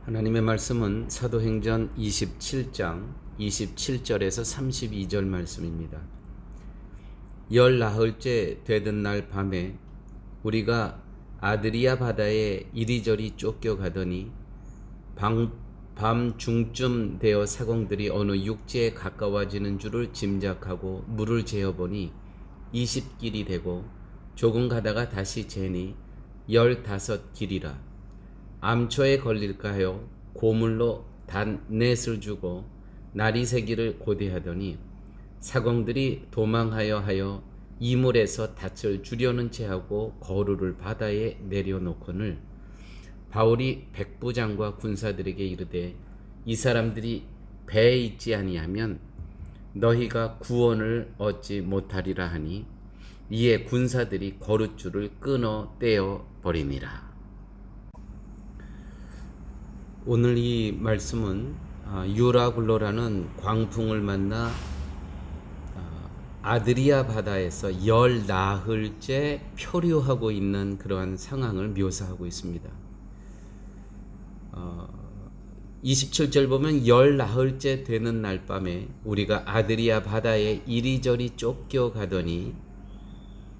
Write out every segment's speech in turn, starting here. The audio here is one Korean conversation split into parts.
하나님의 말씀은 사도행전 27장 27절에서 32절 말씀입니다. 열 나흘째 되던 날 밤에 우리가 아드리아 바다에 이리저리 쫓겨가더니 밤중쯤 되어 사공들이 어느 육지에 가까워지는 줄을 짐작하고 물을 재어보니 20길이 되고 조금 가다가 다시 재니 15길이라. 암초에 걸릴까 하여 고물로 단 넷을 주고 날이 새기를 고대하더니 사공들이 도망하여 하여 이물에서 닻을 주려는 체하고 거루를 바다에 내려놓거늘 바울이 백부장과 군사들에게 이르되 이 사람들이 배에 있지 아니하면 너희가 구원을 얻지 못하리라 하니 이에 군사들이 거룻줄을 끊어 떼어 버리니라. 오늘 이 말씀은 유라굴로라는 광풍을 만나 아드리아 바다에서 열 나흘째 표류하고 있는 그러한 상황을 묘사하고 있습니다. 27절 보면 열 나흘째 되는 날 밤에 우리가 아드리아 바다에 이리저리 쫓겨가더니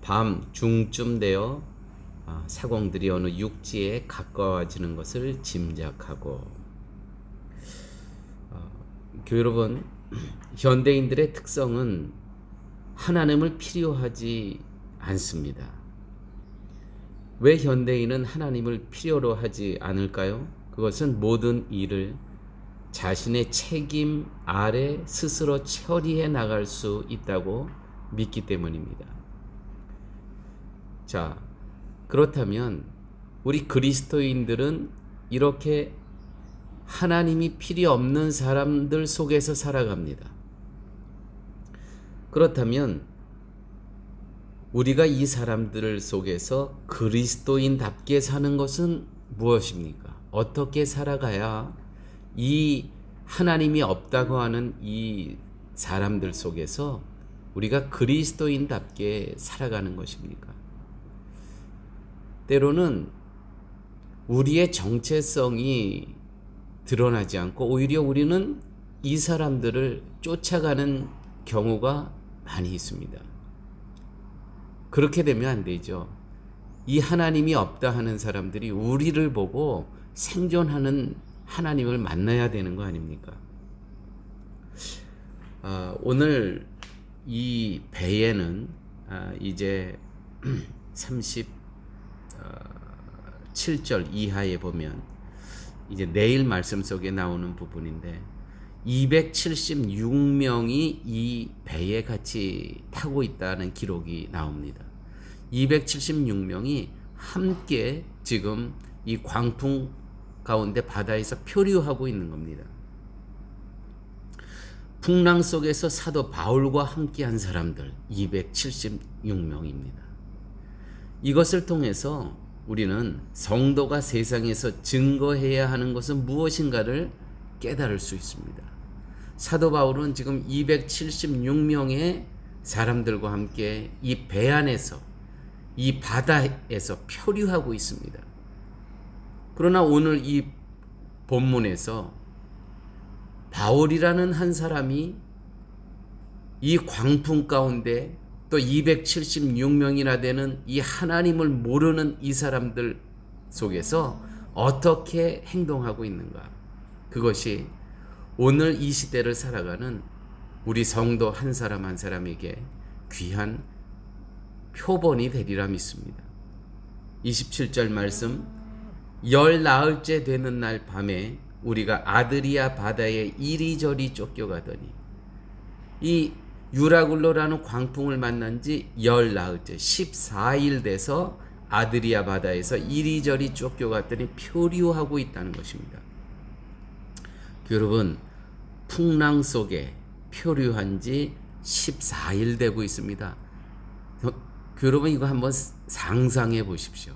밤 중쯤 되어 사공들이 어느 육지에 가까워지는 것을 짐작하고. 여러분, 현대인들의 특성은 하나님을 필요하지 않습니다. 왜 현대인은 하나님을 필요로 하지 않을까요? 그것은 모든 일을 자신의 책임 아래 스스로 처리해 나갈 수 있다고 믿기 때문입니다. 자, 그렇다면 우리 그리스도인들은 이렇게 하나님이 필요 없는 사람들 속에서 살아갑니다. 그렇다면 우리가 이 사람들 속에서 그리스도인답게 사는 것은 무엇입니까? 어떻게 살아가야 이 하나님이 없다고 하는 이 사람들 속에서 우리가 그리스도인답게 살아가는 것입니까? 때로는 우리의 정체성이 드러나지 않고 오히려 우리는 이 사람들을 쫓아가는 경우가 많이 있습니다. 그렇게 되면 안 되죠. 이 하나님이 없다 하는 사람들이 우리를 보고 생존하는 하나님을 만나야 되는 거 아닙니까? 오늘 이 배에는 이제 37절 이하에 보면 이제 내일 말씀 속에 나오는 부분인데 276명이 이 배에 같이 타고 있다는 기록이 나옵니다. 276명이 함께 지금 이 광풍 가운데 바다에서 표류하고 있는 겁니다. 풍랑 속에서 사도 바울과 함께한 사람들 276명입니다. 이것을 통해서 우리는 성도가 세상에서 증거해야 하는 것은 무엇인가를 깨달을 수 있습니다. 사도 바울은 지금 276명의 사람들과 함께 이 배 안에서 이 바다에서 표류하고 있습니다. 그러나 오늘 이 본문에서 바울이라는 한 사람이 이 광풍 가운데 또 276명이나 되는 이 하나님을 모르는 이 사람들 속에서 어떻게 행동하고 있는가? 그것이 오늘 이 시대를 살아가는 우리 성도 한 사람 한 사람에게 귀한 표본이 되리라 믿습니다. 27절 말씀, 열 나흘째 되는 날 밤에 우리가 아드리아 바다에 이리저리 쫓겨가더니, 이 유라굴로라는 광풍을 만난 지 열 나흘째 14일 돼서 아드리아 바다에서 이리저리 쫓겨갔더니 표류하고 있다는 것입니다. 여러분, 풍랑 속에 표류한 지 14일 되고 있습니다. 여러분, 이거 한번 상상해 보십시오.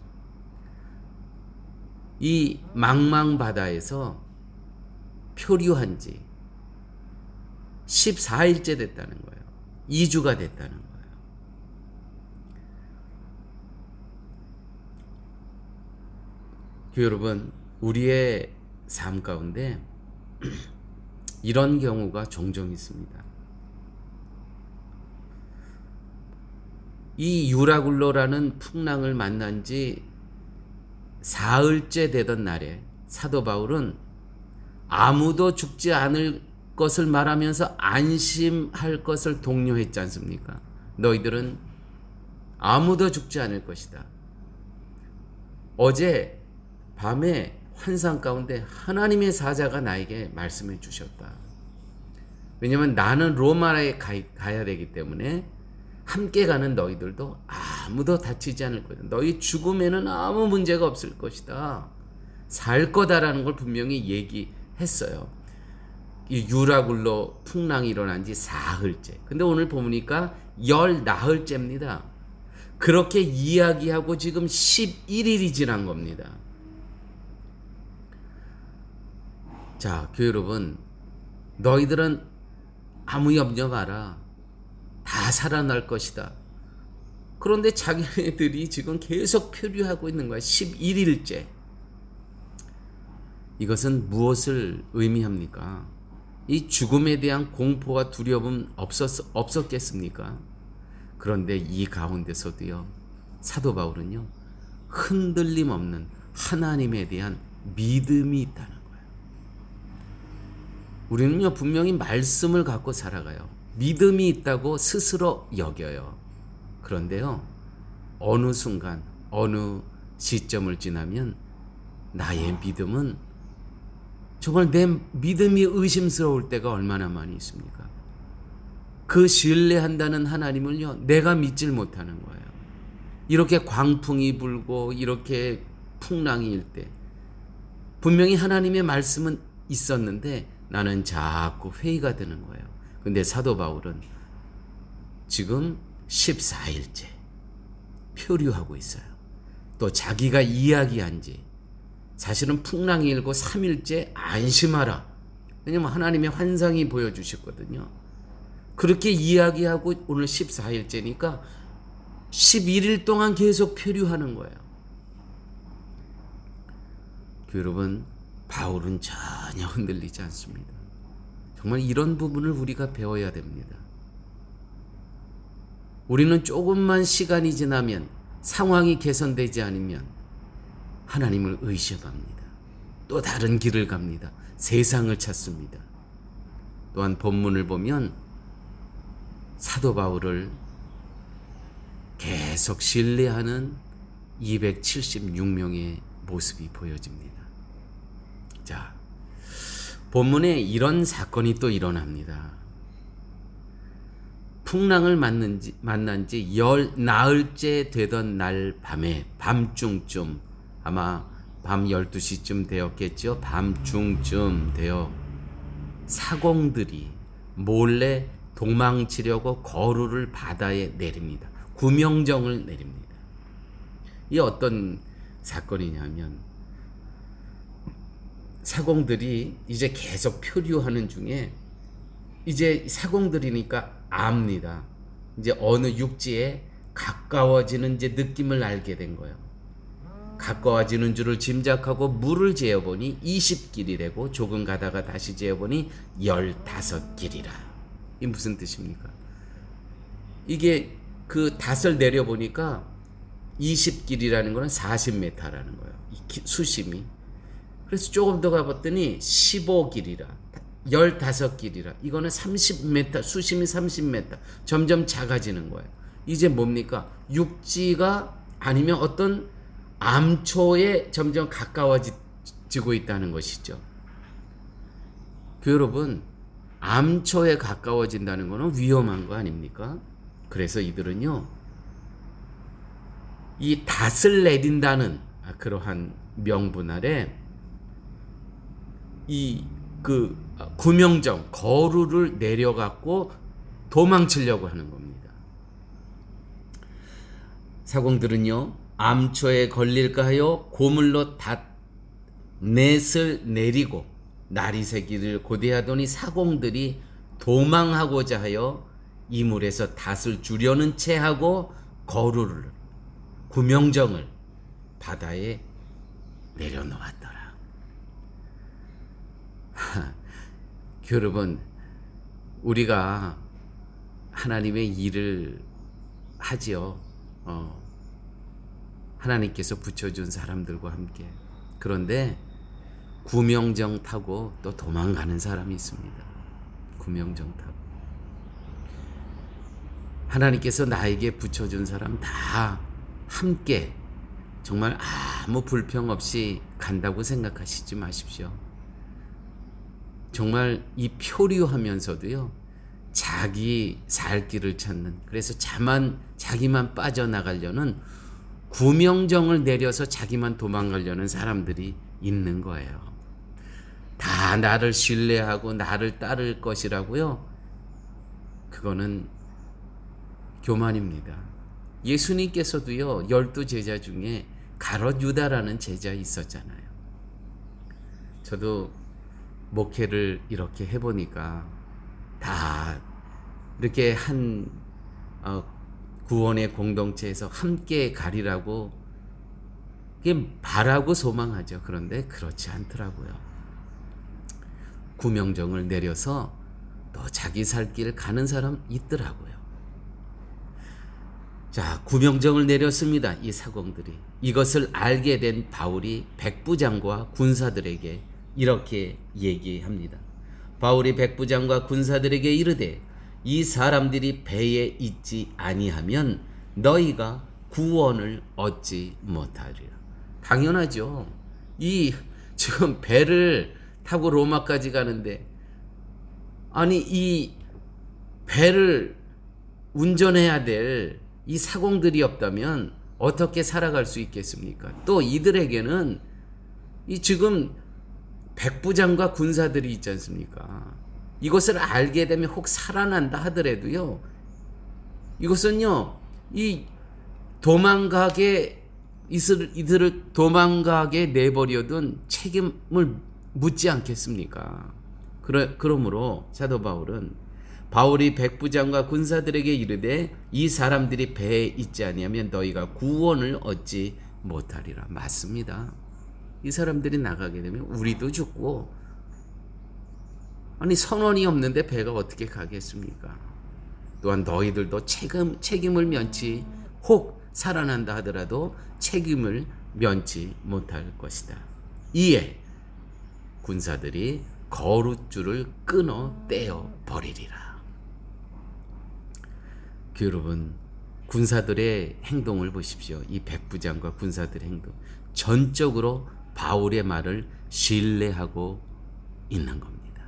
이 망망바다에서 표류한 지 14일째 됐다는 거예요. 2주가 됐다는 거예요. 여러분, 우리의 삶 가운데 이런 경우가 종종 있습니다. 이 유라굴로라는 풍랑을 만난 지 사흘째 되던 날에 사도 바울은 아무도 죽지 않을 것을 말하면서 안심할 것을 독려했지 않습니까? 너희들은 아무도 죽지 않을 것이다. 어제 밤에 환상 가운데 하나님의 사자가 나에게 말씀해 주셨다. 왜냐하면 나는 로마에 가야 되기 때문에 함께 가는 너희들도 아무도 다치지 않을 거다. 너희 죽음에는 아무 문제가 없을 것이다. 살 거다라는 걸 분명히 얘기했어요. 이 유라굴로 풍랑이 일어난 지 사흘째. 근데 오늘 보니까 열 나흘째입니다. 그렇게 이야기하고 지금 11일이 지난 겁니다. 자, 교회 여러분, 너희들은 아무 염려 마라. 다 살아날 것이다. 그런데 자기네들이 지금 계속 표류하고 있는 거야. 11일째. 이것은 무엇을 의미합니까? 이 죽음에 대한 공포와 두려움은 없었겠습니까? 그런데 이 가운데서도요, 사도 바울은요, 흔들림 없는 하나님에 대한 믿음이 있다는 거예요. 우리는요, 분명히 말씀을 갖고 살아가요. 믿음이 있다고 스스로 여겨요. 그런데요, 어느 순간, 어느 시점을 지나면 나의 믿음은 정말 내 믿음이 의심스러울 때가 얼마나 많이 있습니까? 그 신뢰한다는 하나님을요, 내가 믿질 못하는 거예요. 이렇게 광풍이 불고 이렇게 풍랑이 일 때 분명히 하나님의 말씀은 있었는데 나는 자꾸 회의가 드는 거예요. 근데 사도 바울은 지금 14일째 표류하고 있어요. 또 자기가 이야기한 지 사실은 풍랑이 일고 3일째 안심하라. 왜냐면 하나님의 환상이 보여주셨거든요. 그렇게 이야기하고 오늘 14일째니까 11일 동안 계속 표류하는 거예요. 여러분, 바울은 전혀 흔들리지 않습니다. 정말 이런 부분을 우리가 배워야 됩니다. 우리는 조금만 시간이 지나면 상황이 개선되지 않으면 하나님을 의심합니다. 또 다른 길을 갑니다. 세상을 찾습니다. 또한 본문을 보면 사도 바울을 계속 신뢰하는 276명의 모습이 보여집니다. 자, 본문에 이런 사건이 또 일어납니다. 풍랑을 만난 지 열 나흘째 되던 날 밤에 밤중쯤, 아마 밤 12시쯤 되었겠죠. 밤중쯤 되어 사공들이 몰래 도망치려고 거루를 바다에 내립니다. 구명정을 내립니다. 이 어떤 사건이냐면 사공들이 이제 계속 표류하는 중에 이제 사공들이니까 압니다. 이제 어느 육지에 가까워지는 이제 느낌을 알게 된 거예요. 가까워지는 줄을 짐작하고 물을 재어보니 20길이 되고 조금 가다가 다시 재어보니 15길이라. 이게 무슨 뜻입니까? 이게 그 닷을 내려보니까 20길이라는 거는 40m라는 거예요. 수심이. 그래서 조금 더 가봤더니 15길이라. 15길이라. 이거는 30m, 수심이 30m. 점점 작아지는 거예요. 이제 뭡니까? 육지가 아니면 어떤 암초에 점점 가까워지고 있다는 것이죠. 여러분, 암초에 가까워진다는 것은 위험한 거 아닙니까? 그래서 이들은요, 이 닷을 내린다는 그러한 명분 아래 이 구명정 거루를 내려갖고 도망치려고 하는 겁니다. 사공들은요, 암초에 걸릴까 하여 고물로 닷넷을 내리고 날이 새기를 고대하더니 사공들이 도망하고자 하여 이물에서 닷을 주려는 채 하고 거루를, 구명정을 바다에 내려놓았더라. 여러분, 우리가 하나님의 일을 하지요. 하나님께서 붙여준 사람들과 함께. 그런데 구명정 타고 또 도망가는 사람이 있습니다. 구명정 타고. 하나님께서 나에게 붙여준 사람 다 함께 정말 아무 불평 없이 간다고 생각하시지 마십시오. 정말 이 표류하면서도요, 자기 살 길을 찾는, 그래서 자기만 빠져나가려는 구명정을 내려서 자기만 도망가려는 사람들이 있는 거예요. 다 나를 신뢰하고 나를 따를 것이라고요. 그거는 교만입니다. 예수님께서도요, 12 제자 중에 가롯 유다라는 제자 있었잖아요. 저도 목회를 이렇게 해보니까 다 이렇게 한 구원의 공동체에서 함께 가리라고 바라고 소망하죠. 그런데 그렇지 않더라고요. 구명정을 내려서 또 자기 살 길 가는 사람 있더라고요. 자, 구명정을 내렸습니다. 이 사공들이. 이것을 알게 된 바울이 백부장과 군사들에게 이렇게 얘기합니다. 바울이 백부장과 군사들에게 이르되 이 사람들이 배에 있지 아니하면 너희가 구원을 얻지 못하리라. 당연하죠. 이 지금 배를 타고 로마까지 가는데, 아니 이 배를 운전해야 될 이 사공들이 없다면 어떻게 살아갈 수 있겠습니까? 또 이들에게는 이 지금 백부장과 군사들이 있지 않습니까? 이것을 알게 되면 혹 살아난다 하더라도요, 이것은요, 이 이들을 도망가게 내버려둔 책임을 묻지 않겠습니까? 그러므로 사도 바울이 백부장과 군사들에게 이르되 이 사람들이 배에 있지 아니하면 너희가 구원을 얻지 못하리라. 맞습니다. 이 사람들이 나가게 되면 우리도 죽고, 아니 선원이 없는데 배가 어떻게 가겠습니까? 또한 너희들도 책임을 면치, 혹 살아난다 하더라도 책임을 면치 못할 것이다. 이에 군사들이 거룻줄을 끊어 떼어 버리리라. 여러분, 군사들의 행동을 보십시오. 이 백부장과 군사들의 행동, 전적으로 바울의 말을 신뢰하고 있는 겁니다.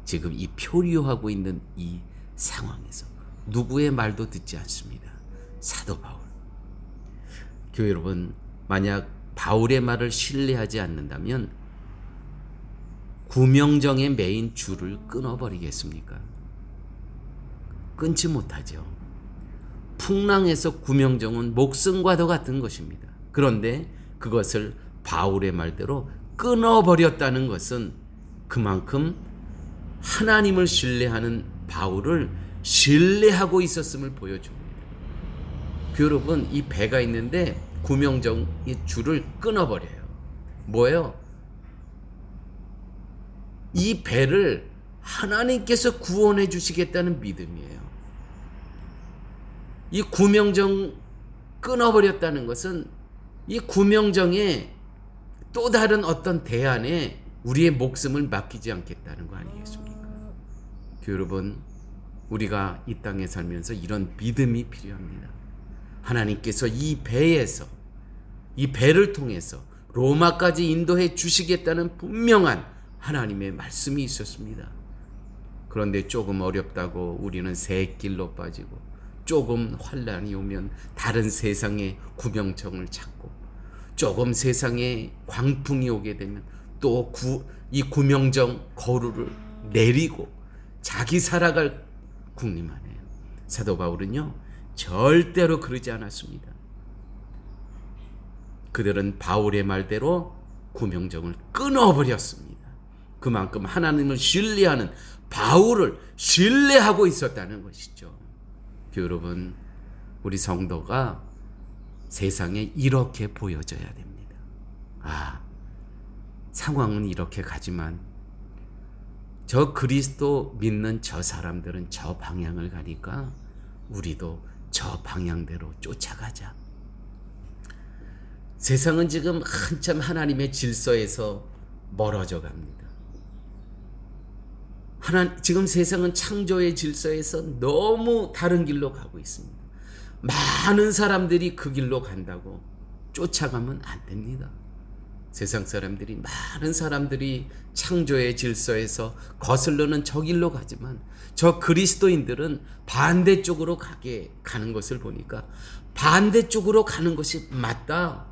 지금 이 표류하고 있는 이 상황에서 누구의 말도 듣지 않습니다. 사도 바울. 교회 여러분, 만약 바울의 말을 신뢰하지 않는다면 구명정에 매인 줄을 끊어버리겠습니까? 끊지 못하죠. 풍랑에서 구명정은 목숨과도 같은 것입니다. 그런데 그것을 바울의 말대로 끊어버렸다는 것은 그만큼 하나님을 신뢰하는 바울을 신뢰하고 있었음을 보여줍니다. 여러분, 이 배가 있는데 구명정이 줄을 끊어버려요. 뭐예요? 이 배를 하나님께서 구원해 주시겠다는 믿음이에요. 이 구명정 끊어버렸다는 것은 이 구명정에 또 다른 어떤 대안에 우리의 목숨을 맡기지 않겠다는 거 아니겠습니까? 여러분, 우리가 이 땅에 살면서 이런 믿음이 필요합니다. 하나님께서 이 배를 통해서 로마까지 인도해 주시겠다는 분명한 하나님의 말씀이 있었습니다. 그런데 조금 어렵다고 우리는 새 길로 빠지고, 조금 환란이 오면 다른 세상의 구명정을 찾고, 조금 세상에 광풍이 오게 되면 또 이 구명정 거루를 내리고 자기 살아갈 궁리만해요. 사도 바울은요, 절대로 그러지 않았습니다. 그들은 바울의 말대로 구명정을 끊어버렸습니다. 그만큼 하나님을 신뢰하는 바울을 신뢰하고 있었다는 것이죠. 여러분, 우리 성도가 세상에 이렇게 보여져야 됩니다. 상황은 이렇게 가지만 저 그리스도 믿는 저 사람들은 저 방향을 가니까 우리도 저 방향대로 쫓아가자. 세상은 지금 한참 하나님의 질서에서 멀어져 갑니다. 지금 세상은 창조의 질서에서 너무 다른 길로 가고 있습니다. 많은 사람들이 그 길로 간다고 쫓아가면 안 됩니다. 세상 사람들이, 많은 사람들이 창조의 질서에서 거슬러는 저 길로 가지만 저 그리스도인들은 반대쪽으로 가는 것을 보니까 반대쪽으로 가는 것이 맞다.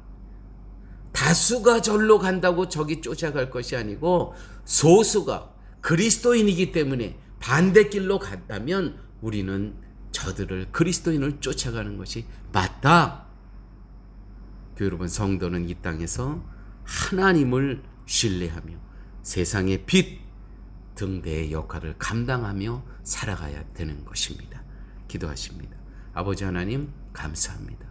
다수가 절로 간다고 저기 쫓아갈 것이 아니고 소수가 그리스도인이기 때문에 반대길로 간다면 우리는 저들을, 그리스도인을 쫓아가는 것이 맞다. 여러분, 성도는 이 땅에서 하나님을 신뢰하며 세상의 빛, 등대의 역할을 감당하며 살아가야 되는 것입니다. 기도하십니다. 아버지 하나님, 감사합니다.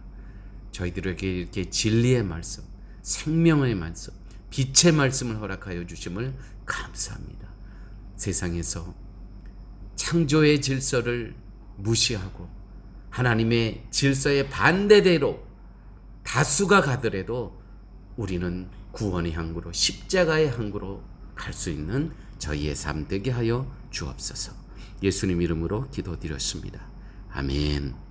저희들에게 이렇게 진리의 말씀, 생명의 말씀, 빛의 말씀을 허락하여 주심을 감사합니다. 세상에서 창조의 질서를 무시하고 하나님의 질서의 반대대로 다수가 가더라도 우리는 구원의 항구로, 십자가의 항구로 갈 수 있는 저희의 삶 되게 하여 주옵소서. 예수님 이름으로 기도드렸습니다. 아멘.